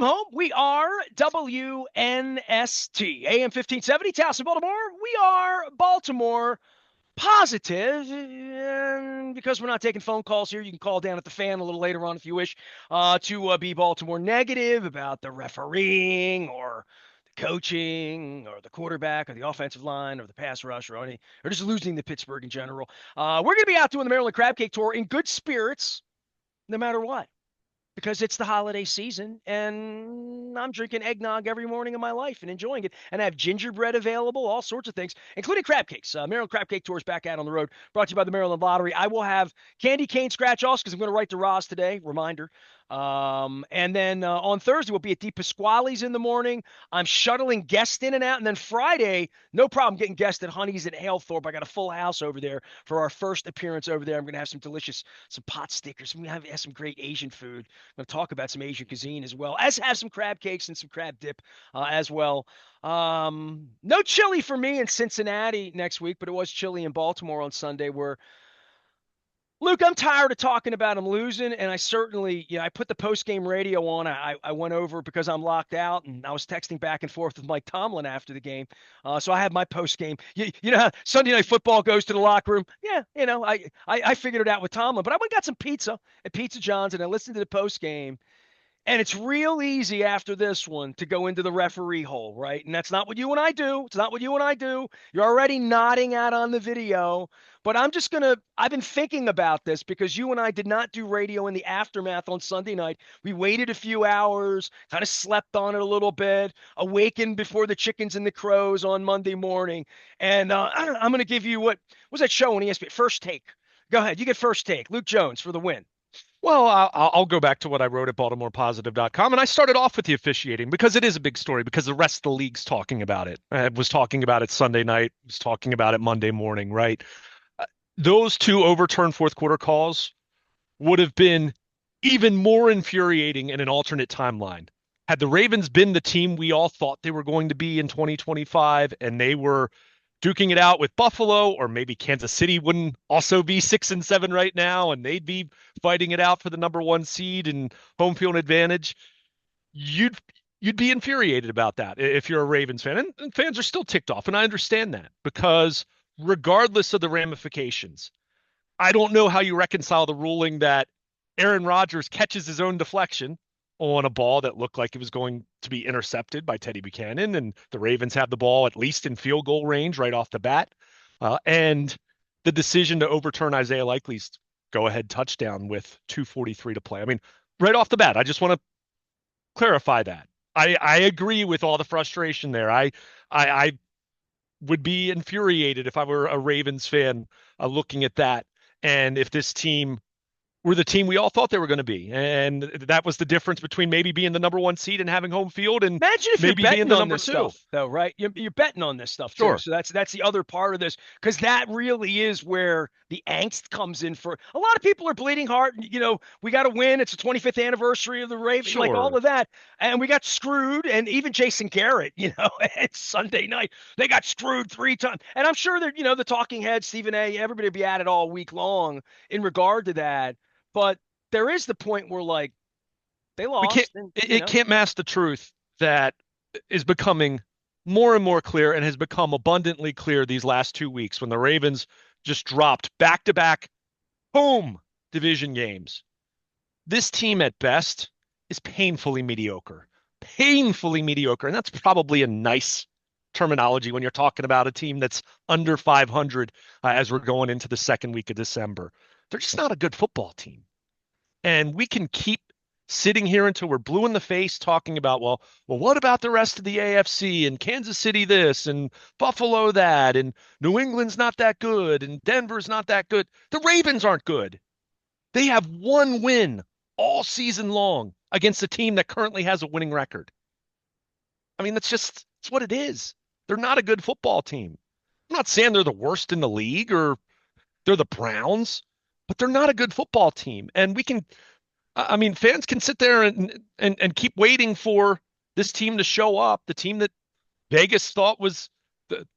Welcome home. We are WNST, AM 1570, Towson, Baltimore. We are Baltimore positive. And because we're not taking phone calls here, you can call down at the fan a little later on if you wish to be Baltimore negative about the refereeing or the coaching or the quarterback or the offensive line or the pass rush or just losing to Pittsburgh in general. We're going to be out doing the Maryland Crab Cake Tour in good spirits no matter what, because it's the holiday season and I'm drinking eggnog every morning of my life and enjoying it. And I have gingerbread available, all sorts of things, including crab cakes. Maryland Crab Cake Tour is back out on the road, brought to you by the Maryland Lottery. I will have candy cane scratch offs because I'm going to write to Roz today. Reminder. And then on Thursday, we'll be at Di Pasquale's in the morning. I'm shuttling guests in and out. And then Friday, no problem getting guests at Honey's at Halethorpe. I got a full house over there for our first appearance over there. I'm going to have some pot stickers. I'm going to have some great Asian food. I'm going to talk about some Asian cuisine as well, as have some crab cakes and some crab dip as well. No chili for me in Cincinnati next week, but it was chilly in Baltimore on Sunday where Luke, I'm tired of talking about him losing, and I certainly, I put the post-game radio on. I went over because I'm locked out, and I was texting back and forth with Mike Tomlin after the game. So I had my post-game. You know how Sunday Night Football goes to the locker room? Yeah, I figured it out with Tomlin. But I went and got some pizza at Pizza John's, and I listened to the post-game. And it's real easy after this one to go into the referee hole, right? And that's not what you and I do. It's not what you and I do. You're already nodding out on the video. But I've been thinking about this because you and I did not do radio in the aftermath on Sunday night. We waited a few hours, kind of slept on it a little bit, awakened before the chickens and the crows on Monday morning. And I'm going to give you what was that show on ESPN? First Take. Go ahead. You get First Take. Luke Jones for the win. Well, I'll go back to what I wrote at BaltimorePositive.com, and I started off with the officiating because it is a big story because the rest of the league's talking about it. I was talking about it Sunday night, was talking about it Monday morning, right? Those two overturned fourth quarter calls would have been even more infuriating in an alternate timeline. Had the Ravens been the team we all thought they were going to be in 2025 and they were duking it out with Buffalo, or maybe Kansas City wouldn't also be 6-7 right now, and they'd be fighting it out for the number one seed and home field advantage. You'd be infuriated about that if you're a Ravens fan, and fans are still ticked off, and I understand that because regardless of the ramifications, I don't know how you reconcile the ruling that Aaron Rodgers catches his own deflection on a ball that looked like it was going to be intercepted by Teddy Buchanan, and the Ravens have the ball at least in field goal range right off the bat. And the decision to overturn Isaiah Likely's go-ahead touchdown with 2:43 to play. I mean, right off the bat, I just want to clarify that. I agree with all the frustration there. I would be infuriated if I were a Ravens fan looking at that, and if this team were the team we all thought they were going to be. And that was the difference between maybe being the number one seed and having home field and imagine if maybe you're being betting the on number this two. Stuff, though, right? You're betting on this stuff, too. Sure. So that's the other part of this, because that really is where the angst comes in for a lot of people are bleeding heart. We got to win. It's the 25th anniversary of the Ravens, like all of that. And we got screwed. And even Jason Garrett, it's Sunday night. They got screwed 3 times. And I'm sure that, the talking heads, Stephen A., everybody will be at it all week long in regard to that. But there is the point where, like, they lost. It can't mask the truth that is becoming more and more clear and has become abundantly clear these last 2 weeks when the Ravens just dropped back-to-back home division games. This team at best is painfully mediocre. Painfully mediocre. And that's probably a nice terminology when you're talking about a team that's under 500 as we're going into the second week of December. They're just not a good football team. And we can keep sitting here until we're blue in the face talking about, well, what about the rest of the AFC and Kansas City this and Buffalo that and New England's not that good and Denver's not that good. The Ravens aren't good. They have one win all season long against a team that currently has a winning record. I mean, it's what it is. They're not a good football team. I'm not saying they're the worst in the league or they're the Browns, but they're not a good football team. And fans can sit there and keep waiting for this team to show up, the team that Vegas thought was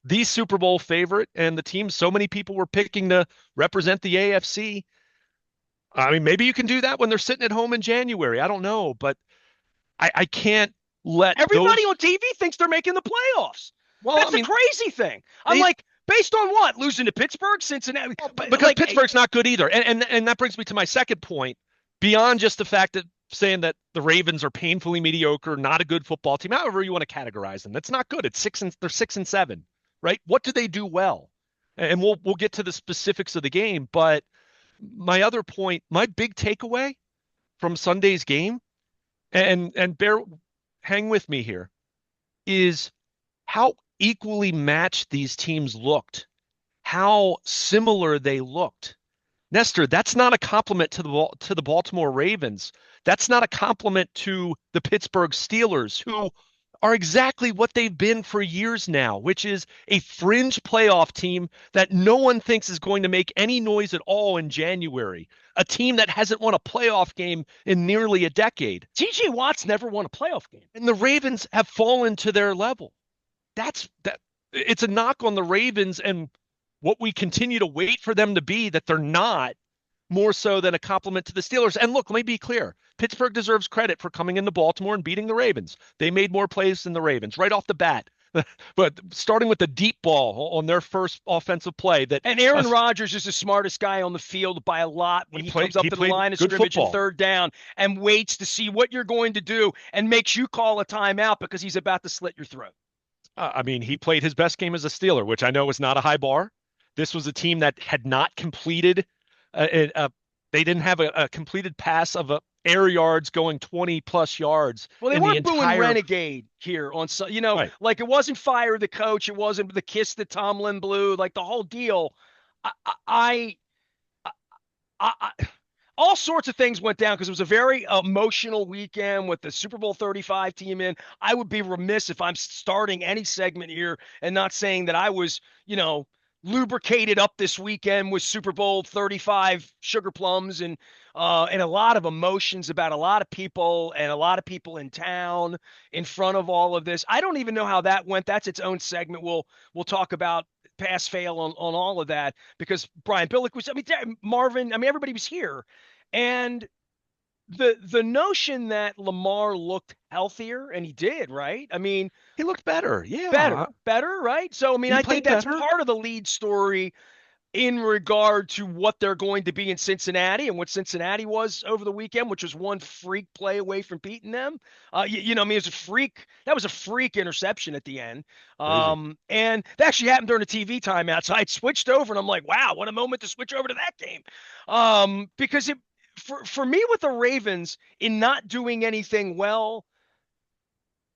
the Super Bowl favorite and the team so many people were picking to represent the AFC. I mean, maybe you can do that when they're sitting at home in January. I don't know, but I can't let Everybody those. on TV thinks they're making the playoffs. Well, I That's the mean, crazy thing. I'm they like, based on what? Losing to Pittsburgh, Cincinnati, well, but because like, Pittsburgh's not good either, and that brings me to my second point. Beyond just the fact that saying that the Ravens are painfully mediocre, not a good football team, however you want to categorize them, that's not good. They're 6-7, right? What do they do well? And we'll get to the specifics of the game, but my other point, my big takeaway from Sunday's game, and bear hang with me here, is how equally matched these teams looked, how similar they looked. Nestor, that's not a compliment to the Baltimore Ravens. That's not a compliment to the Pittsburgh Steelers, who are exactly what they've been for years now, which is a fringe playoff team that no one thinks is going to make any noise at all in January. A team that hasn't won a playoff game in nearly a decade. TJ Watt's never won a playoff game. And the Ravens have fallen to their level. That it's a knock on the Ravens and what we continue to wait for them to be that they're not, more so than a compliment to the Steelers. And look, let me be clear. Pittsburgh deserves credit for coming into Baltimore and beating the Ravens. They made more plays than the Ravens right off the bat. But starting with the deep ball on their first offensive play, that and Aaron Rodgers is the smartest guy on the field by a lot when he comes up to the line of scrimmage and third down and waits to see what you're going to do and makes you call a timeout because he's about to slit your throat. I mean, he played his best game as a Steeler, which I know is not a high bar. This was a team that had not completed they didn't have a completed pass of air yards going 20 plus yards. Well, they weren't booing Renegade here on, right. Like it wasn't fire the coach. It wasn't the kiss that Tomlin blew, like the whole deal. I all sorts of things went down because it was a very emotional weekend with the Super Bowl 35 team in. I would be remiss if I'm starting any segment here and not saying that I was, lubricated up this weekend with Super Bowl 35 sugar plums and a lot of emotions about a lot of people and a lot of people in town in front of all of this. I don't even know how that went. That's its own segment. We'll talk about pass fail on all of that because Brian Billick was, Marvin, everybody was here. And the notion that Lamar looked healthier, and he did, right? He looked better. Yeah. Better, right? So, I think that's part of the lead story in regard to what they're going to be in Cincinnati and what Cincinnati was over the weekend, which was one freak play away from beating them. It was a freak. That was a freak interception at the end. And that actually happened during a TV timeout. So I switched over and I'm like, wow, what a moment to switch over to that game. Because for me with the Ravens in not doing anything well,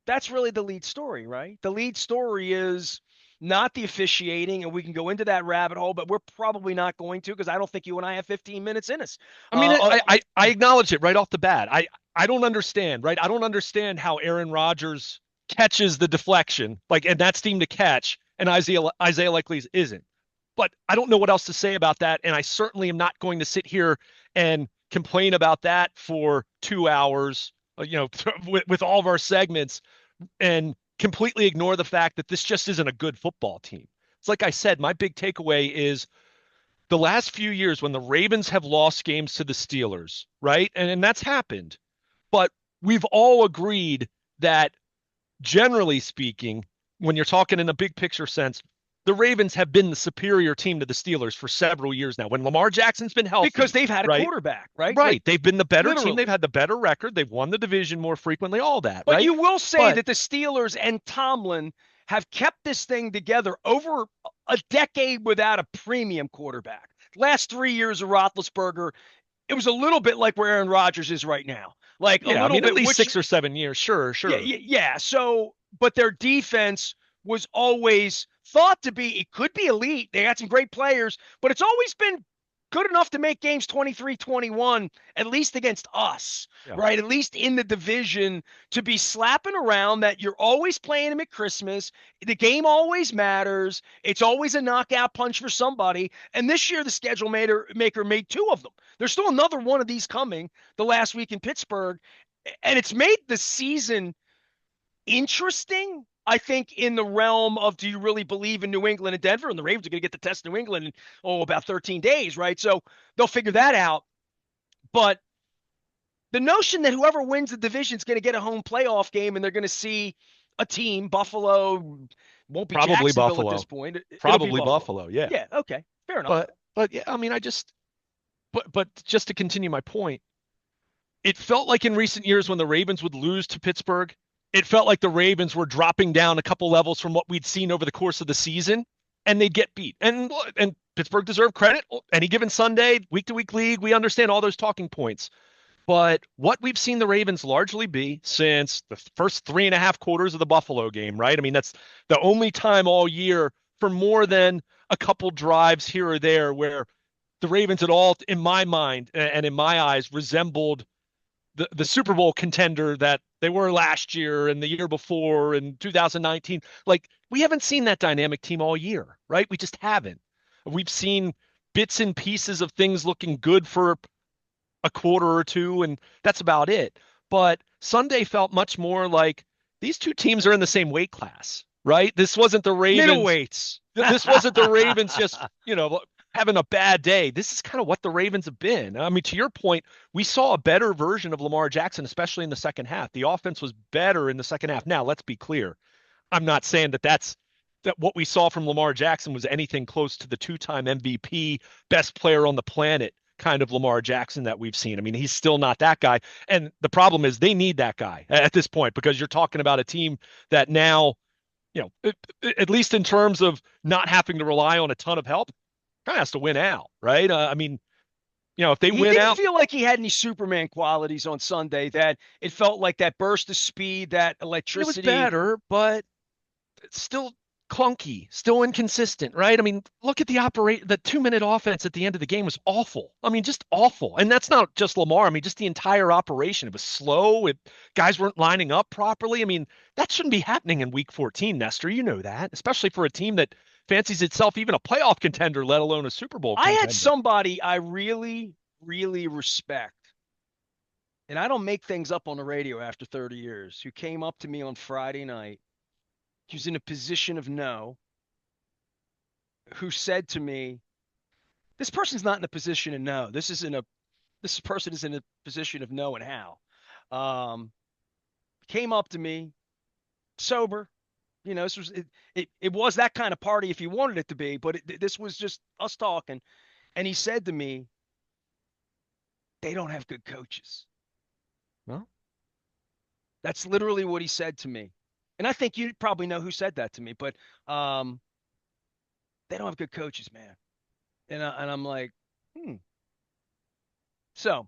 that's really the lead story, right? The lead story is not the officiating, and we can go into that rabbit hole, but we're probably not going to because I don't think you and I have 15 minutes in us. I acknowledge it right off the bat. I don't understand, right? I don't understand how Aaron Rodgers catches the deflection, and that's deemed a catch, and Isaiah Likely isn't. But I don't know what else to say about that, and I certainly am not going to sit here and complain about that for 2 hours, with all of our segments and completely ignore the fact that this just isn't a good football team. It's like I said, my big takeaway is the last few years when the Ravens have lost games to the Steelers, right? And that's happened. But we've all agreed that generally speaking, when you're talking in a big picture sense, the Ravens have been the superior team to the Steelers for several years now. When Lamar Jackson's been healthy. Because they've had a quarterback, right? Right. They've been the better team. They've had the better record. They've won the division more frequently, all that, but right? But you will say that the Steelers and Tomlin have kept this thing together over a decade without a premium quarterback. Last 3 years of Roethlisberger, it was a little bit like where Aaron Rodgers is right now. At least 6 or 7 years. Sure. Yeah. So, but their defense was always thought to be, it could be elite. They had some great players, but it's always been good enough to make games 23-21, at least against us, right? At least in the division, to be slapping around that you're always playing them at Christmas. The game always matters. It's always a knockout punch for somebody. And this year, the schedule maker made 2 of them. There's still another one of these coming the last week in Pittsburgh. And it's made the season interesting, I think, in the realm of, do you really believe in New England and Denver? And the Ravens are going to get to test New England in, about 13 days, right? So they'll figure that out. But the notion that whoever wins the division is going to get a home playoff game and they're going to see a team, Buffalo, won't be Probably Jacksonville at this Buffalo. point. It'll be Probably Buffalo. Buffalo. Yeah. Yeah, okay. Fair enough. But yeah, I mean, but just to continue my point, it felt like in recent years when the Ravens would lose to Pittsburgh, it felt like the Ravens were dropping down a couple levels from what we'd seen over the course of the season, and they'd get beat. And Pittsburgh deserved credit. Any given Sunday, week to week league, we understand all those talking points. But what we've seen the Ravens largely be since the first 3.5 quarters of the Buffalo game, right? I mean, that's the only time all year for more than a couple drives here or there where the Ravens at all, in my mind and in my eyes, resembled the Super Bowl contender that they were last year and the year before and 2019. Like, we haven't seen that dynamic team all year, right? We just haven't. We've seen bits and pieces of things looking good for a quarter or two, and that's about it. But Sunday felt much more like these two teams are in the same weight class, right? This wasn't the Ravens. Middleweights. This wasn't the Ravens just, having a bad day. This is kind of what the Ravens have been. I mean, to your point, we saw a better version of Lamar Jackson, especially in the second half. The offense was better in the second half. Now, let's be clear. I'm not saying that what we saw from Lamar Jackson was anything close to the two-time MVP, best player on the planet kind of Lamar Jackson that we've seen. I mean, he's still not that guy. And the problem is they need that guy at this point, because you're talking about a team that now, at least in terms of not having to rely on a ton of help, kind of has to win out, right? I mean, if they win out. He didn't feel like he had any Superman qualities on Sunday, that it felt like that burst of speed, that electricity. It was better, but it's still clunky, still inconsistent, right? I mean, look at the 2-minute offense at the end of the game was awful. I mean, just awful. And that's not just Lamar. I mean, just the entire operation. It was slow. Guys weren't lining up properly. I mean, that shouldn't be happening in week 14, Nestor. You know that, especially for a team that fancies itself even a playoff contender, let alone a Super Bowl contender. I had somebody I really, really respect, and I don't make things up on the radio after 30 years, who came up to me on Friday night. He was in a position of no, who said to me, this person's not in a position of no. This person is in a position of no and how. Came up to me, sober. This was it was that kind of party if you wanted it to be, but this was just us talking. And he said to me, they don't have good coaches. Well, that's literally what he said to me. And I think you probably know who said that to me, but they don't have good coaches, man. And I'm like, So,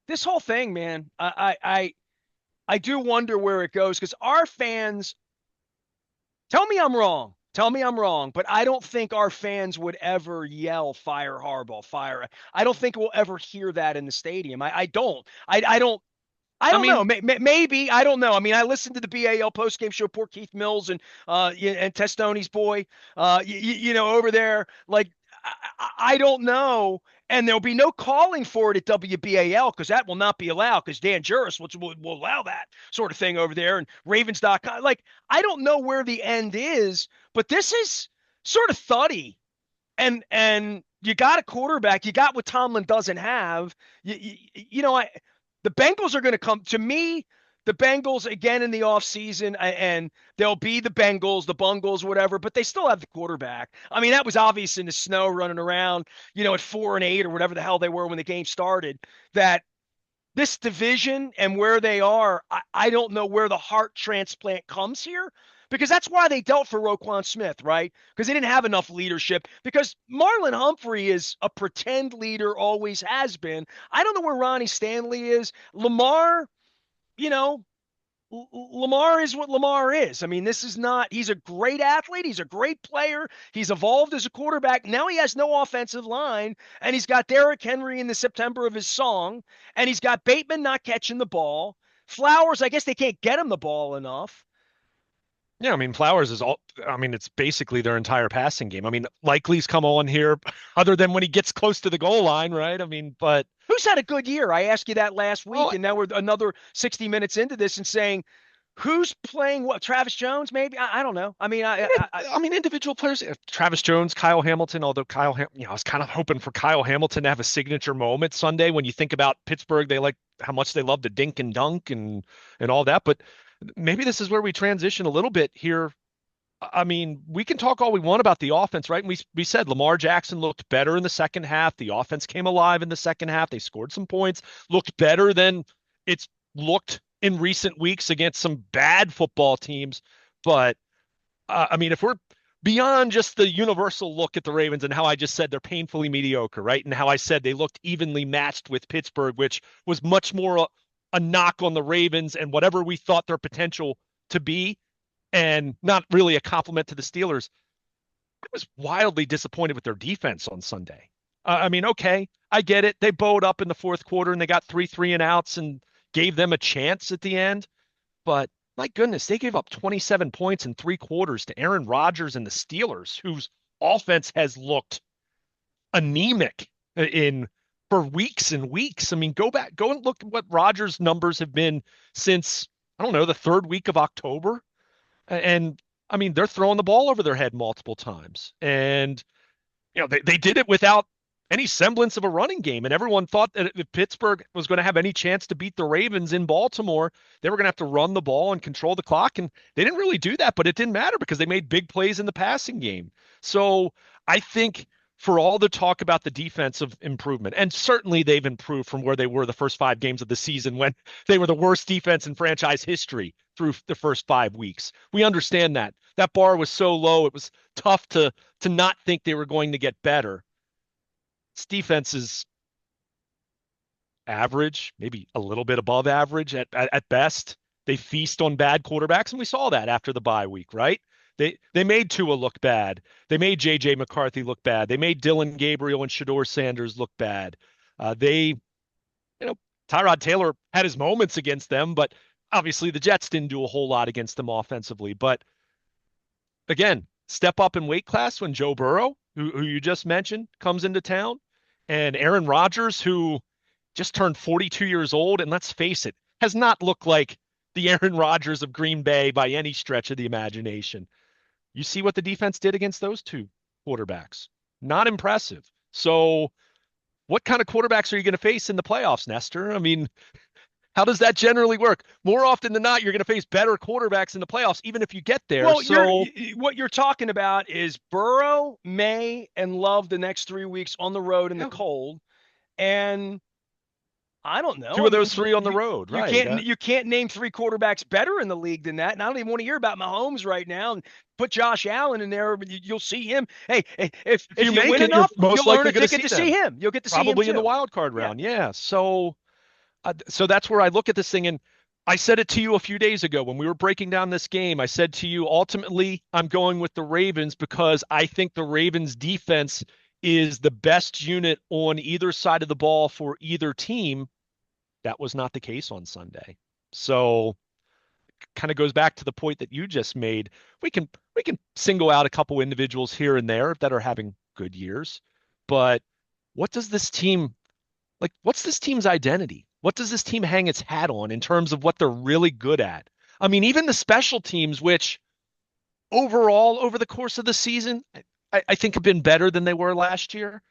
this whole thing, man, I do wonder where it goes, because our fans, tell me I'm wrong, but I don't think our fans would ever yell, fire Harbaugh, fire. I don't think we'll ever hear that in the stadium. I don't know. Maybe. I don't know. I mean, I listened to the BAL postgame show, poor Keith Mills and Testoni's boy, over there. Like, I don't know. And there'll be no calling for it at WBAL, because that will not be allowed, because Dan Juris will allow that sort of thing over there, and Ravens.com. Like, I don't know where the end is, but this is sort of thuddy. And you got a quarterback. You got what Tomlin doesn't have. The Bengals are going to come to me. The Bengals again in the offseason, and they'll be the Bengals, the Bungles, whatever, but they still have the quarterback. I mean, that was obvious in the snow running around, at 4-8 or whatever the hell they were when the game started, that this division and where they are, I don't know where the heart transplant comes here, because that's why they dealt for Roquan Smith, right? Because they didn't have enough leadership, because Marlon Humphrey is a pretend leader, always has been. I don't know where Ronnie Stanley is. Lamar, Lamar is what Lamar is. I mean, he's a great athlete. He's a great player. He's evolved as a quarterback. Now he has no offensive line, and he's got Derrick Henry in the September of his song, and he's got Bateman not catching the ball. Flowers, I guess they can't get him the ball enough. Yeah, I mean, Flowers it's basically their entire passing game. I mean, Likely's come on here other than when he gets close to the goal line, right? I mean, but who's had a good year? I asked you that last week, and now we're another 60 minutes into this and saying, Who's playing what? Travis Jones, maybe? I don't know. I mean, I mean, individual players, Travis Jones, Kyle Hamilton, although I was kind of hoping for Kyle Hamilton to have a signature moment Sunday. When you think about Pittsburgh, they like how much they love to dink and dunk and all that. But maybe this is where we transition a little bit here. I mean, we can talk all we want about the offense, right? And we said Lamar Jackson looked better in the second half. The offense came alive in the second half. They scored some points, looked better than it's looked in recent weeks against some bad football teams. But I mean, if we're beyond just the universal look at the Ravens and how I just said they're painfully mediocre, right? And how I said they looked evenly matched with Pittsburgh, which was much more a knock on the Ravens and whatever we thought their potential to be, and not really a compliment to the Steelers. I was wildly disappointed with their defense on Sunday. I mean, okay, I get it. They bowed up in the fourth quarter and they got three and outs and gave them a chance at the end. But my goodness, they gave up 27 points in three quarters to Aaron Rodgers and the Steelers, whose offense has looked anemic in for weeks and weeks. I mean, go and look at what Rodgers' numbers have been since, I don't know, the third week of October. And I mean, they're throwing the ball over their head multiple times. And, they did it without any semblance of a running game. And everyone thought that if Pittsburgh was going to have any chance to beat the Ravens in Baltimore, they were going to have to run the ball and control the clock. And they didn't really do that, but it didn't matter because they made big plays in the passing game. So I think for all the talk about the defensive improvement, and certainly they've improved from where they were the first 5 games of the season when they were the worst defense in franchise history through the first 5 weeks. We understand that. That bar was so low, it was tough to not think they were going to get better. This defense is average, maybe a little bit above average at best. They feast on bad quarterbacks, and we saw that after the bye week, right? They made Tua look bad. They made J.J. McCarthy look bad. They made Dylan Gabriel and Shador Sanders look bad. Tyrod Taylor had his moments against them, but obviously the Jets didn't do a whole lot against them offensively. But again, step up in weight class when Joe Burrow, who you just mentioned, comes into town, and Aaron Rodgers, who just turned 42 years old, and let's face it, has not looked like the Aaron Rodgers of Green Bay by any stretch of the imagination. You see what the defense did against those two quarterbacks. Not impressive. So what kind of quarterbacks are you going to face in the playoffs, Nestor? I mean, how does that generally work? More often than not, you're going to face better quarterbacks in the playoffs, even if you get there. Well, so what you're talking about is Burrow, May, and Love the next 3 weeks on the road in the cold. And I don't know. Two of those three on the road, right? You can't name 3 quarterbacks better in the league than that. And I don't even want to hear about Mahomes right now. And put Josh Allen in there, you'll see him. Hey, if you win enough, you'll earn a ticket to see him. You'll get to see him probably in the wild card round. Yeah. So that's where I look at this thing. And I said it to you a few days ago when we were breaking down this game. I said to you, ultimately, I'm going with the Ravens because I think the Ravens defense is the best unit on either side of the ball for either team. That was not the case on Sunday. So kind of goes back to the point that you just made. We can single out a couple individuals here and there that are having good years, but what's this team's identity? What does this team hang its hat on in terms of what they're really good at? I mean, even the special teams, which overall over the course of the season, I think have been better than they were last year.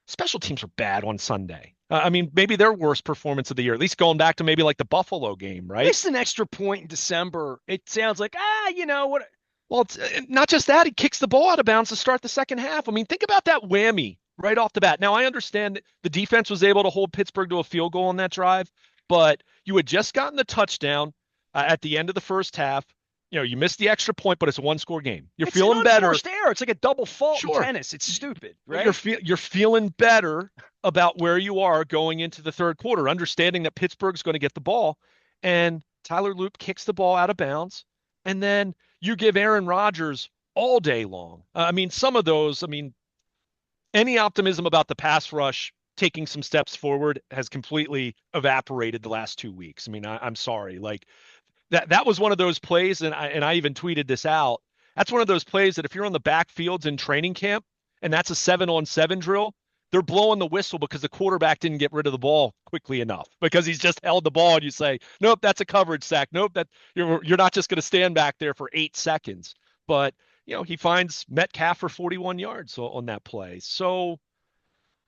Special teams were bad on Sunday. I mean, maybe their worst performance of the year, at least going back to maybe like the Buffalo game, right? It's an extra point in December. It sounds like, what? Well, it's not just that. He kicks the ball out of bounds to start the second half. I mean, think about that whammy right off the bat. Now, I understand that the defense was able to hold Pittsburgh to a field goal on that drive, but you had just gotten the touchdown at the end of the first half. You missed the extra point, but it's a one-score game. You're feeling better. It's error. It's like a double fault in tennis. It's stupid, right? You're feeling better about where you are going into the third quarter, understanding that Pittsburgh's going to get the ball, and Tyler Loop kicks the ball out of bounds, and then you give Aaron Rodgers all day long. Some of those, any optimism about the pass rush taking some steps forward has completely evaporated the last 2 weeks. I'm sorry. Like, that was one of those plays, and I even tweeted this out. That's one of those plays that if you're on the backfields in training camp and that's a 7-on-7 drill, they're blowing the whistle because the quarterback didn't get rid of the ball quickly enough because he's just held the ball and you say, nope, that's a coverage sack. Nope, that you're not just going to stand back there for 8 seconds. But, he finds Metcalf for 41 yards on that play. So,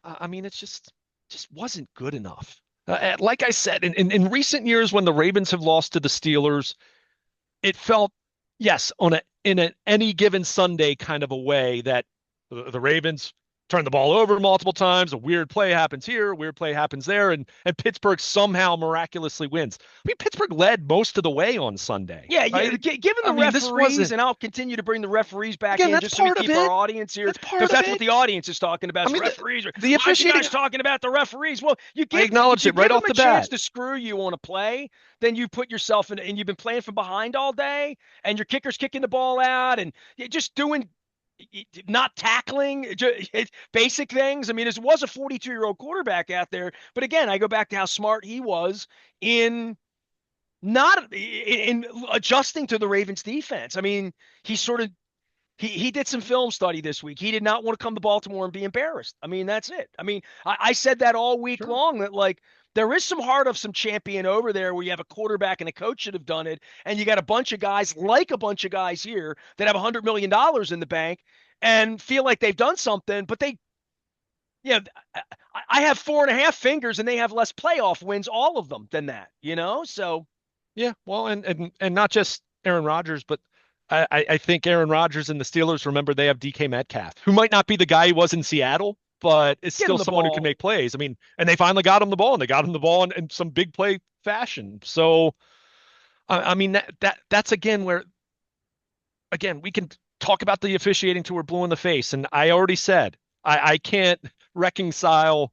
I mean, it's just wasn't good enough. Like I said, in recent years when the Ravens have lost to the Steelers, it felt, yes, in any given Sunday kind of a way that the Ravens turn the ball over multiple times. A weird play happens here, a weird play happens there, and Pittsburgh somehow miraculously wins. I mean, Pittsburgh led most of the way on Sunday. Yeah, right? given the referees, and I'll continue to bring the referees back Again, in just so we keep our audience here, because that's what the audience is talking about. Referees. The officiating. Talking about the referees. Well, you acknowledge it right off the bat. Chance to screw you on a play, then you put yourself in, and you've been playing from behind all day, and your kicker's kicking the ball out, and you're just doing. Not tackling, basic things. I mean, it was a 42-year-old quarterback out there. But again, I go back to how smart he was in adjusting to the Ravens defense. I mean, he did some film study this week. He did not want to come to Baltimore and be embarrassed. I mean, that's it. I mean, I said that all week long, that there is some heart of some champion over there where you have a quarterback and a coach that have done it, and you got a bunch of guys here that have $100 million in the bank and feel like they've done something, but I have 4.5 fingers and they have less playoff wins, all of them, than that, So yeah, well, and not just Aaron Rodgers, but I think Aaron Rodgers and the Steelers, remember, they have DK Metcalf, who might not be the guy he was in Seattle, but it's still someone who can make plays. I mean, and they finally got him the ball, and they got him the ball in some big play fashion. So, I mean, that's again where, again, we can talk about the officiating till we're blue in the face. And I already said, I can't reconcile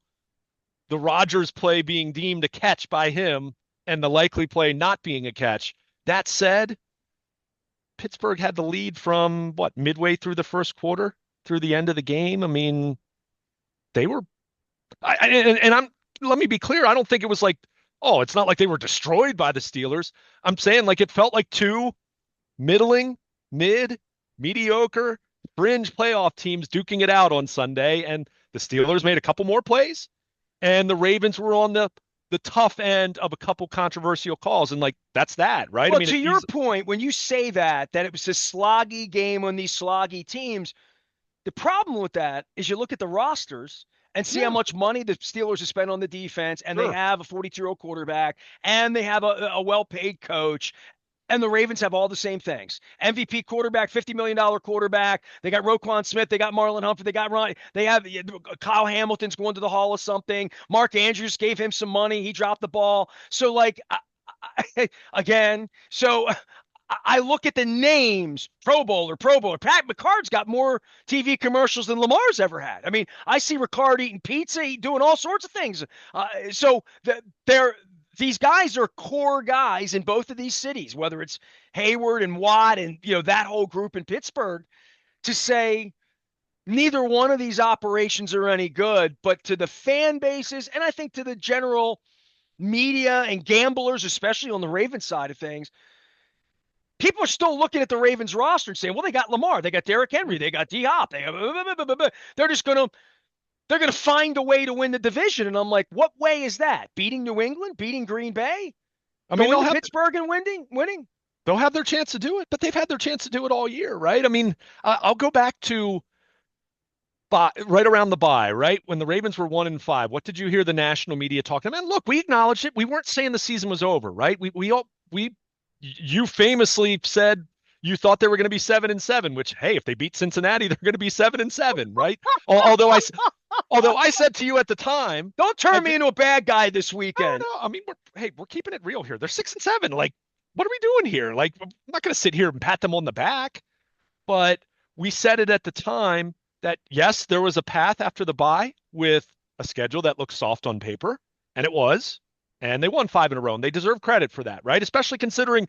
the Rodgers play being deemed a catch by him and the likely play not being a catch. That said, Pittsburgh had the lead from midway through the first quarter through the end of the game. I mean, they were, let me be clear. I don't think it was it's not like they were destroyed by the Steelers. I'm saying it felt like two mediocre, fringe playoff teams duking it out on Sunday. And the Steelers made a couple more plays and the Ravens were on the tough end of a couple controversial calls. And that's that, right? Well, to your point, when you say that it was a sloggy game on these sloggy teams, the problem with that is you look at the rosters and see how much money the Steelers have spent on the defense, and they have a 42-year-old quarterback, and they have a well-paid coach, and the Ravens have all the same things. MVP quarterback, $50 million quarterback. They got Roquan Smith. They got Marlon Humphrey. They got Ron. They have Kyle Hamilton's going to the Hall of something. Mark Andrews gave him some money. He dropped the ball. So, again, I look at the names, Pro Bowler. Pat McCard's got more TV commercials than Lamar's ever had. I mean, I see Ricard eating pizza, doing all sorts of things. These guys are core guys in both of these cities, whether it's Hayward and Watt and, that whole group in Pittsburgh, to say neither one of these operations are any good, but to the fan bases, and I think to the general media and gamblers, especially on the Ravens side of things, people are still looking at the Ravens roster and saying, well, they got Lamar, they got Derrick Henry, they got D-Hop, they're just going to they're going to find a way to win the division. And I'm like, what way is that? Beating New England, beating Green Bay, going to Pittsburgh and winning? They'll have their chance to do it, but they've had their chance to do it all year, right? I mean, I'll go back to right around the bye, right? When the Ravens were 1-5, what did you hear the national media talking about? Look, we acknowledged it. We weren't saying the season was over, right? You famously said you thought they were going to be 7-7, which, hey, if they beat Cincinnati, they're going to be 7-7, right? Although I said to you at the time, don't turn me into a bad guy this weekend. No, I mean, we're keeping it real here. They're 6-7. What are we doing here? I'm not going to sit here and pat them on the back. But we said it at the time that, yes, there was a path after the bye with a schedule that looked soft on paper, and it was. And they won 5 in a row, and they deserve credit for that, right? Especially considering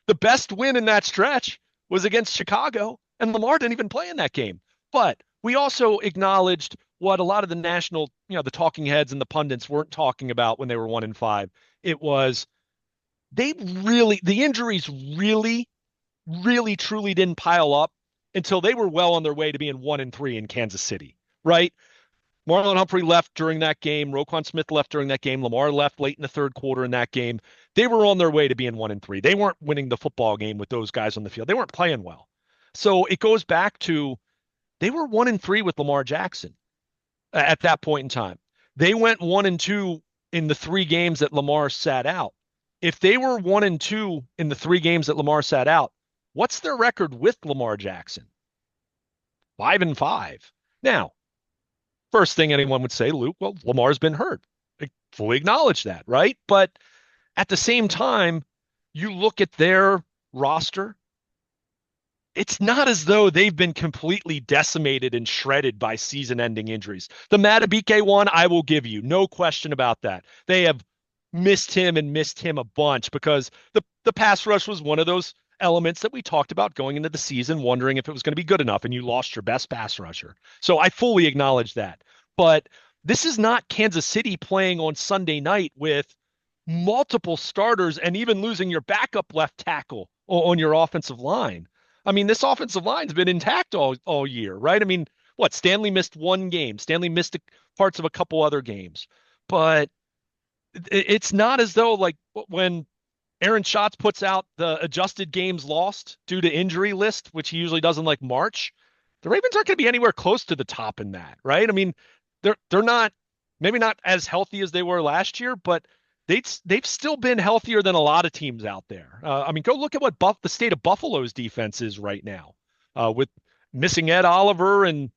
the best win in that stretch was against Chicago, and Lamar didn't even play in that game. But we also acknowledged what a lot of the national, the talking heads and the pundits weren't talking about when they were 1-5. It was the injuries really, really, truly didn't pile up until they were well on their way to being 1-3 in Kansas City, right? Marlon Humphrey left during that game. Roquan Smith left during that game. Lamar left late in the third quarter in that game. They were on their way to being 1-3. They weren't winning the football game with those guys on the field. They weren't playing well. So it goes back to they were 1-3 with Lamar Jackson at that point in time. They went 1-2 in the three games that Lamar sat out. If they were 1-2 in the three games that Lamar sat out, what's their record with Lamar Jackson? 5-5. Now, first thing anyone would say, Luke, well, Lamar's been hurt. I fully acknowledge that, right? But at the same time, you look at their roster, it's not as though they've been completely decimated and shredded by season-ending injuries. The Matabike one, I will give you, no question about that. They have missed him a bunch because the pass rush was one of those elements that we talked about going into the season, wondering if it was going to be good enough, and you lost your best pass rusher. So I fully acknowledge that. But this is not Kansas City playing on Sunday night with multiple starters and even losing your backup left tackle on your offensive line. I mean, this offensive line's been intact all year, right? I mean, what? Stanley missed one game. Stanley missed parts of a couple other games. But it's not as though, like, when Aaron Schatz puts out the adjusted games lost due to injury list, which he usually does in like March, the Ravens aren't going to be anywhere close to the top in that, right? I mean, they're not, maybe not as healthy as they were last year, but they've still been healthier than a lot of teams out there. I mean, go look at what the state of Buffalo's defense is right now, with missing Ed Oliver, and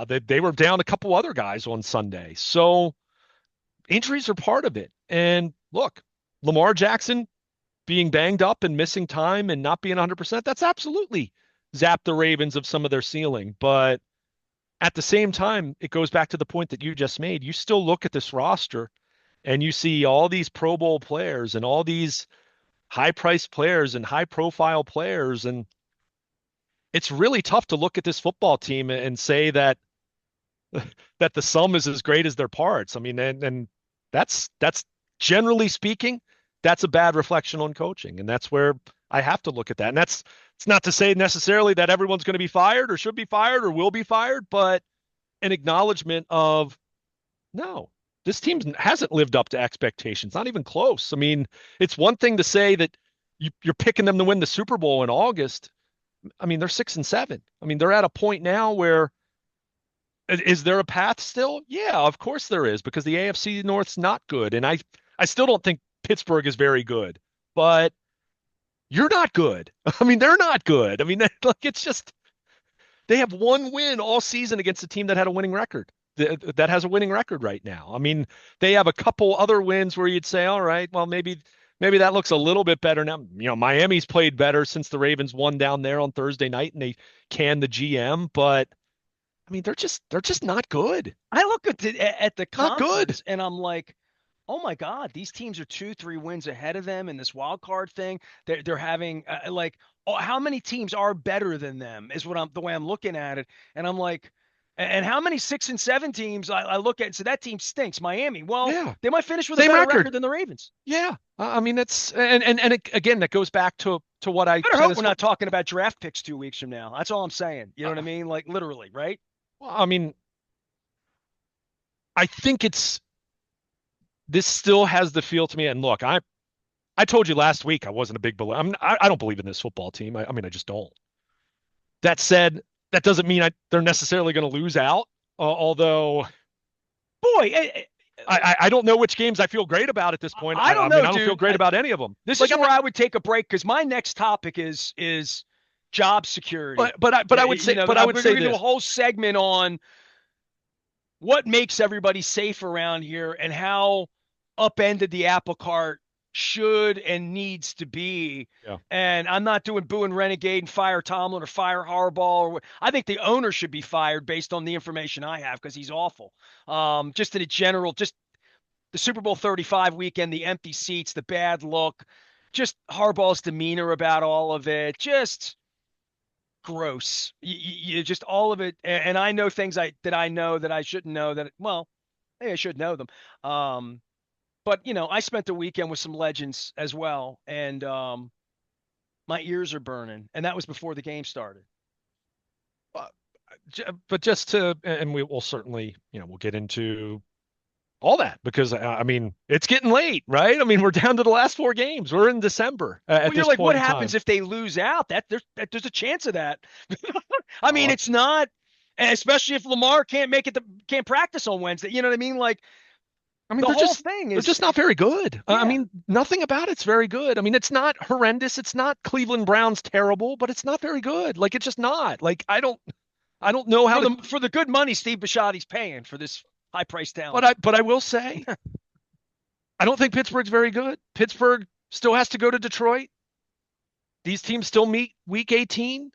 they were down a couple other guys on Sunday. So injuries are part of it. And look, Lamar Jackson being banged up and missing time and not being 100%, that's absolutely zapped the Ravens of some of their ceiling. But at the same time, it goes back to the point that you just made. You still look at this roster and you see all these Pro Bowl players and all these high-priced players and high-profile players, and it's really tough to look at this football team and say that the sum is as great as their parts. I mean, and that's generally speaking, that's a bad reflection on coaching, and that's where I have to look at that. And it's not to say necessarily that everyone's going to be fired or should be fired or will be fired, but an acknowledgement of, no, this team hasn't lived up to expectations, not even close. I mean, it's one thing to say that you're picking them to win the Super Bowl in August. I mean, they're 6-7. I mean, they're at a point now where, is there a path still? Yeah, of course there is, because the AFC North's not good. And I still don't think Pittsburgh is very good, but you're not good. I mean, they're not good. I mean, like, it's just, they have one win all season against a team that had a winning record, that has a winning record right now. I mean, they have a couple other wins where you'd say, all right, well, maybe that looks a little bit better now. You know, Miami's played better since the Ravens won down there on Thursday night and they canned the GM, but I mean, they're just not good. I look at the Not good. conference and I'm like, oh my God, these teams are 2-3 wins ahead of them in this wild card thing. They're having how many teams are better than them is the way I'm looking at it. And I'm like, and how many 6-7 teams I look at and say that team stinks. Miami, well, Yeah. they might finish with Same a better record. record than the Ravens. Yeah. I mean, it's and again, that goes back to what I Better said. hope we're not talking about draft picks 2 weeks from now. That's all I'm saying. You know what I mean? Like, literally, right? Well, I mean, I think this still has the feel to me. And look, I told you last week I wasn't a big believer. I don't believe in this football team. I mean, I just don't. That said, that doesn't mean they're necessarily going to lose out. Although, boy, I don't know which games I feel great about at this point. I don't know, I don't dude. feel great about any of them. This is where I would take a break, because my next topic is job security. But I would say, we're going to do a whole segment on what makes everybody safe around here and how upended the apple cart should and needs to be. Yeah. And I'm not doing boo and renegade and fire Tomlin or fire Harbaugh. I think the owner should be fired based on the information I have, because he's awful. Just in a general, just the Super Bowl 35 weekend, the empty seats, the bad look, just Harbaugh's demeanor about all of it, just gross. You just all of it. And I know things that I know that I shouldn't know, that, well, maybe I should know them. But, you know, I spent the weekend with some legends as well, and my ears are burning, and that was before the game started. but just to, and we will certainly, we'll get into all that because I mean, it's getting late, right? I mean, we're down to the last four games. We're in December at Well, you're this like, what point in happens time. if they lose out? There's a chance of that. I mean, Uh, it's not, and especially if Lamar can't make it, can't practice on Wednesday. You know what I mean? Like I mean, the whole thing they're is, just not very good. I yeah. mean, nothing about it's very good. I mean, it's not horrendous. It's not Cleveland Browns terrible, but it's not very good. Like it's just not. Like I don't know how For to. the good money Steve Bisciotti's paying for this high priced But talent. I will say, I don't think Pittsburgh's very good. Pittsburgh still has to go to Detroit. These teams still meet week 18.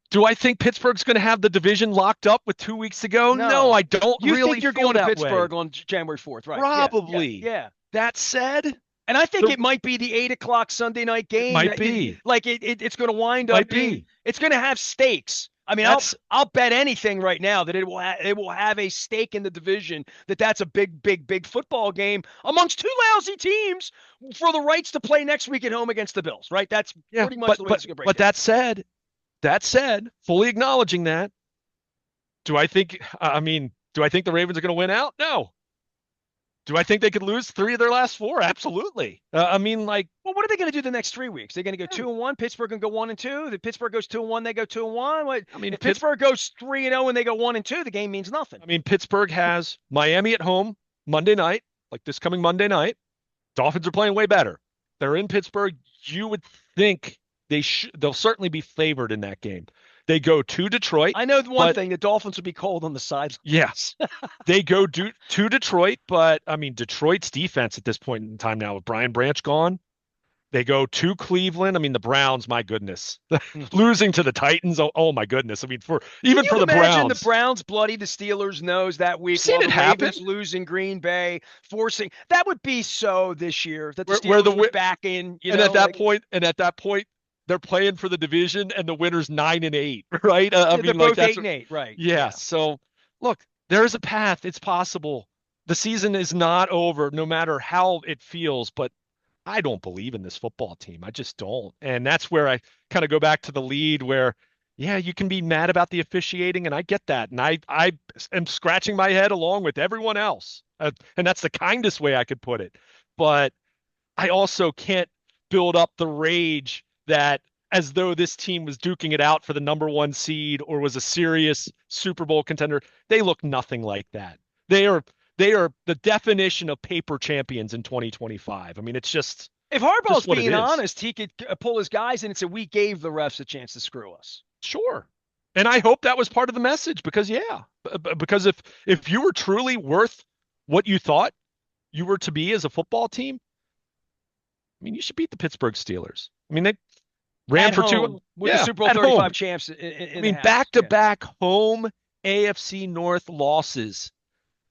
Do I think Pittsburgh's going to have the division locked up with 2 weeks to go? No, No, I don't you really think you're feel going to that way. Pittsburgh on January 4th, right? Yeah, yeah, Probably. yeah. That said, And I think the, it might be the 8 o'clock Sunday night it game might that be. like it's going to It wind up might being. be. It's going to have stakes. I mean, That's I'll bet anything right now that it will have a stake in the division. That's a big football game amongst two lousy teams for the rights to play next week at home against the Bills. Right? That's yeah. pretty much the way this is going to break But down. that said, fully acknowledging that, do I think? I mean, do I think the Ravens are going to win out? No. Do I think they could lose three of their last four? Absolutely. I mean, like, Well, what are they going to do the next 3 weeks? They're going to go yeah, 2-1. Pittsburgh can go 1-2. If Pittsburgh goes 2-1, they go 2-1. What I mean, if Pittsburgh goes 3-0 and they go 1-2? The game means nothing. I mean, Pittsburgh has Miami at home Monday night, like this coming Monday night. Dolphins are playing way better. They're in Pittsburgh. You would think they'll certainly be favored in that game. They go to Detroit, I know the one but thing: the Dolphins would be cold on the sidelines. yes, they go to Detroit, but I mean, Detroit's defense at this point in time now with Brian Branch gone, they go to Cleveland. I mean, the Browns, my goodness, losing to the Titans. Oh my goodness. I mean, for Can even you for the imagine the Browns, Browns bloody the Steelers' nose that you've week seen while it the happen. Ravens lose in Green Bay, forcing that would be so this year that the Where Steelers were back in, and like at that point, they're playing for the division, and the winner's 9-8, right? I they're mean, like both that's 8-8, right? yeah. Yeah. So look, there's a path. It's possible. The season is not over, no matter how it feels. But I don't believe in this football team. I just don't. And that's where I kind of go back to the lead where, yeah, you can be mad about the officiating, and I get that. And I am scratching my head along with everyone else. And that's the kindest way I could put it. But I also can't build up the rage that as though this team was duking it out for the number one seed or was a serious Super Bowl contender. They look nothing like that. They are they are the definition of paper champions in 2025. I mean, it's If Harbaugh's what it being is. honest, he could pull his guys in and say, "We gave the refs a chance to screw us." Sure. And I hope that was part of the message because yeah, because if you were truly worth what you thought you were to be as a football team, I mean, you should beat the Pittsburgh Steelers. I mean, they ran At for two. home with the Yeah, Super Bowl at 35 home. champs I in the mean, house. back to Yeah. back home AFC North losses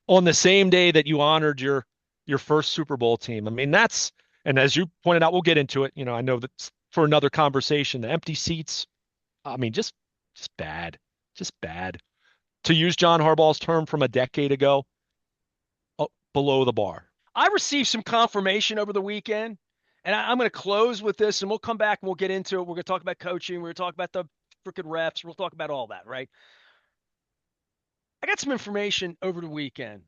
on the same day that you honored your first Super Bowl team. I mean, that's and as you pointed out, we'll get into it. I know that's for another conversation. The empty seats. I mean, just bad, just bad. To use John Harbaugh's term from a decade ago, below the bar. I received some confirmation over the weekend, and I'm going to close with this, and we'll come back and we'll get into it. We're going to talk about coaching. We're going to talk about the freaking refs. We'll talk about all that, right? I got some information over the weekend.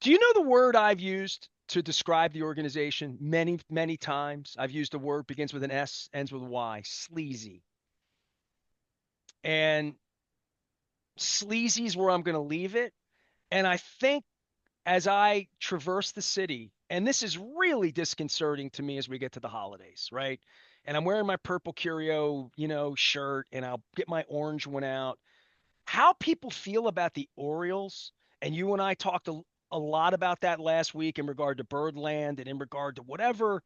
Do you know the word I've used to describe the organization many times? I've used a word begins with an S, ends with a Y, sleazy. And sleazy is where I'm going to leave it. And I think as I traverse the city, and this is really disconcerting to me as we get to the holidays, right? And I'm wearing my purple curio, shirt, and I'll get my orange one out. How people feel about the Orioles, and you and I talked a lot about that last week in regard to Birdland and in regard to whatever. I'm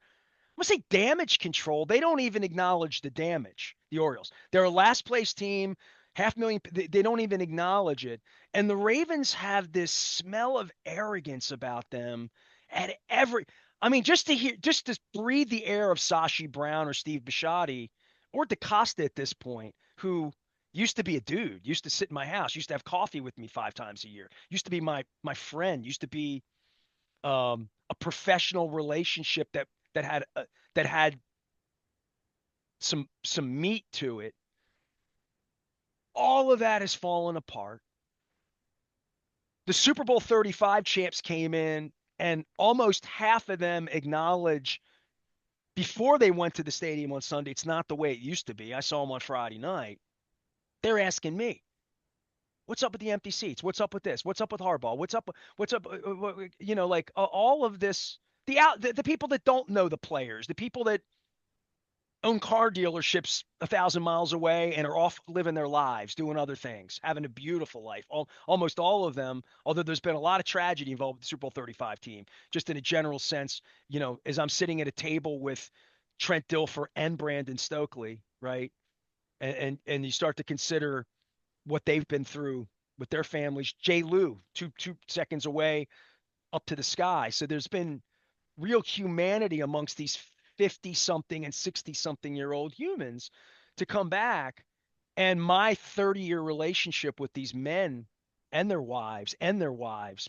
gonna say damage control. They don't even acknowledge the damage. The Orioles. They're a last place team, 500,000. They don't even acknowledge it. And the Ravens have this smell of arrogance about them at every. I mean, just to breathe the air of Sashi Brown or Steve Bisciotti or DeCosta at this point, who used to be a dude, used to sit in my house, used to have coffee with me 5 times a year, used to be my friend, used to be a professional relationship that had some meat to it. All of that has fallen apart. The Super Bowl 35 champs came in, and almost half of them acknowledge before they went to the stadium on Sunday, it's not the way it used to be. I saw them on Friday night. They're asking me, what's up with the empty seats? What's up with this? What's up with Harbaugh? What's up? What's up? Like all of this. The people that don't know the players, the people that own car dealerships 1,000 miles away and are off living their lives, doing other things, having a beautiful life. Almost all of them, although there's been a lot of tragedy involved with the Super Bowl 35 team, just in a general sense, as I'm sitting at a table with Trent Dilfer and Brandon Stokely, right? And you start to consider what they've been through with their families. Jay Lou, two seconds away, up to the sky. So there's been real humanity amongst these 50 something and 60 something year old humans to come back. And my 30-year relationship with these men and their wives,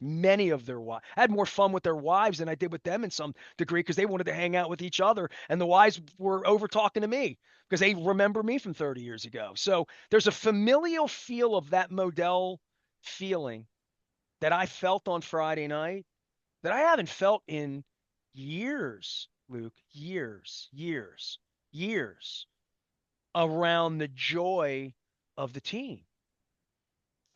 many of their wives, I had more fun with their wives than I did with them in some degree because they wanted to hang out with each other. And the wives were over talking to me because they remember me from 30 years ago. So there's a familial feel of that Modell feeling that I felt on Friday night that I haven't felt in years, Luke, years around the joy of the team.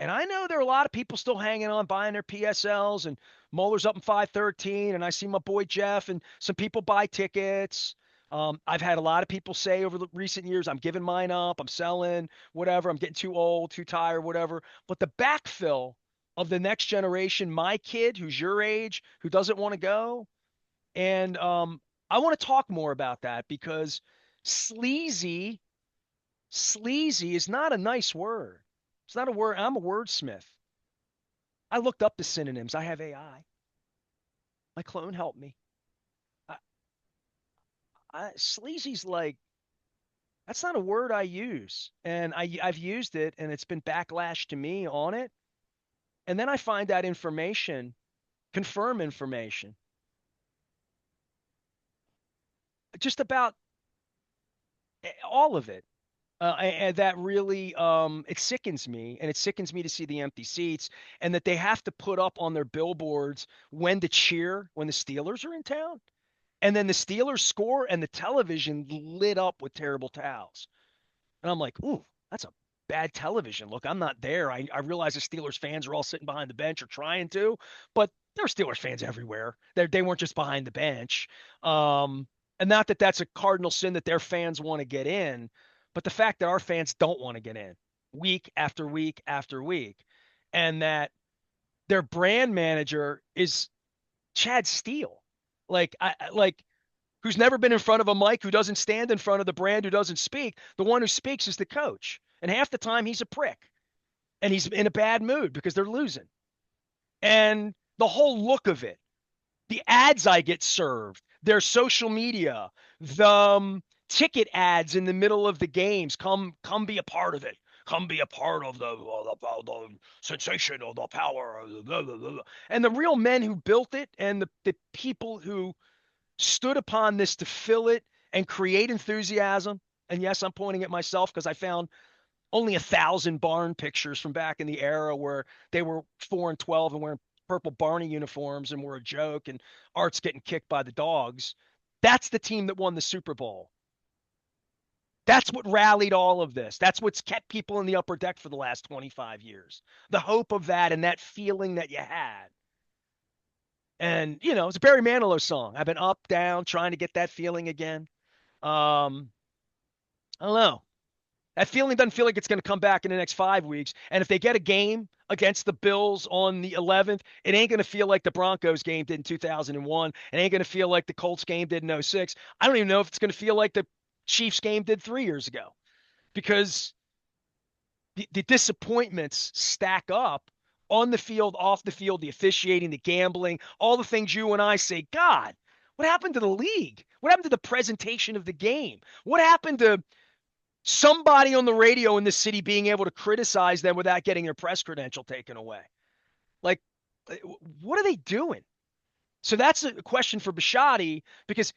And I know there are a lot of people still hanging on, buying their PSLs, and Moeller's up in 513, and I see my boy Jeff, and some people buy tickets. I've had a lot of people say over the recent years, I'm giving mine up, I'm selling, whatever, I'm getting too old, too tired, whatever. But the backfill of the next generation, my kid who's your age, who doesn't want to go, and I want to talk more about that because sleazy, sleazy is not a nice word. It's not a word. I'm a wordsmith. I looked up the synonyms. I have AI. My clone helped me. I, Sleazy's like, that's not a word I use. And I've used it and it's been backlash to me on it. And then I find that information, confirm information, just about all of it. And that really it sickens me, and it sickens me to see the empty seats, and that they have to put up on their billboards when to cheer when the Steelers are in town, and then the Steelers score, and the television lit up with terrible towels, and I'm like, ooh, that's a bad television look. I'm not there. I realize the Steelers fans are all sitting behind the bench or trying to, but there are Steelers fans everywhere. They weren't just behind the bench. Um, and not that that's a cardinal sin that their fans want to get in, but the fact that our fans don't want to get in week after week after week, and that their brand manager is Chad Steele, like who's never been in front of a mic, who doesn't stand in front of the brand, who doesn't speak. The one who speaks is the coach. And half the time he's a prick and he's in a bad mood because they're losing. And the whole look of it, the ads I get served, their social media, the ticket ads in the middle of the games, come be a part of it. Come be a part of the sensation of the power. Blah, blah, blah. And the real men who built it and the people who stood upon this to fill it and create enthusiasm. And yes, I'm pointing at myself because I found only 1,000 barn pictures from back in the era where they were 4-12 and wearing purple Barney uniforms and were a joke and Art's getting kicked by the dogs. That's the team that won the Super Bowl. That's what rallied all of this. That's what's kept people in the upper deck for the last 25 years. The hope of that and that feeling that you had. And, it's a Barry Manilow song. I've been up, down, trying to get that feeling again. I don't know. That feeling doesn't feel like it's going to come back in the next 5 weeks. And if they get a game against the Bills on the 11th, it ain't going to feel like the Broncos game did in 2001. It ain't going to feel like the Colts game did in 06. I don't even know if it's going to feel like the Chiefs game did 3 years ago because the disappointments stack up on the field, off the field, the officiating, the gambling, all the things you and I say, God, what happened to the league? What happened to the presentation of the game? What happened to somebody on the radio in this city being able to criticize them without getting their press credential taken away? Like, what are they doing? So that's a question for Bisciotti because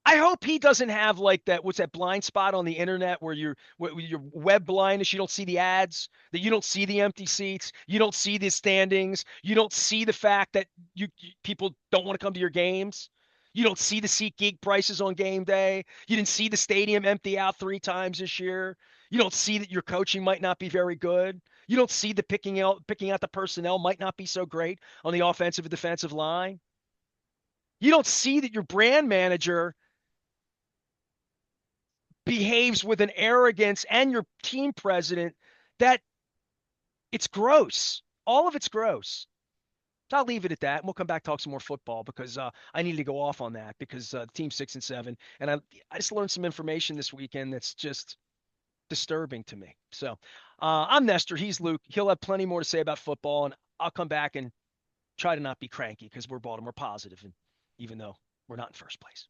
I hope he doesn't have like that. What's that blind spot on the internet where you're web blindness? You don't see the ads, that you don't see the empty seats, you don't see the standings, you don't see the fact that people don't want to come to your games. You don't see the seat geek prices on game day. You didn't see the stadium empty out 3 times this year. You don't see that your coaching might not be very good. You don't see the picking out the personnel might not be so great on the offensive and defensive line. You don't see that your brand manager behaves with an arrogance and your team president that it's gross. All of it's gross. So I'll leave it at that. And we'll come back talk some more football because I need to go off on that because the team's 6-7, and I just learned some information this weekend that's just disturbing to me. So I'm Nestor. He's Luke. He'll have plenty more to say about football, and I'll come back and try to not be cranky because we're Baltimore positive, and even though we're not in first place.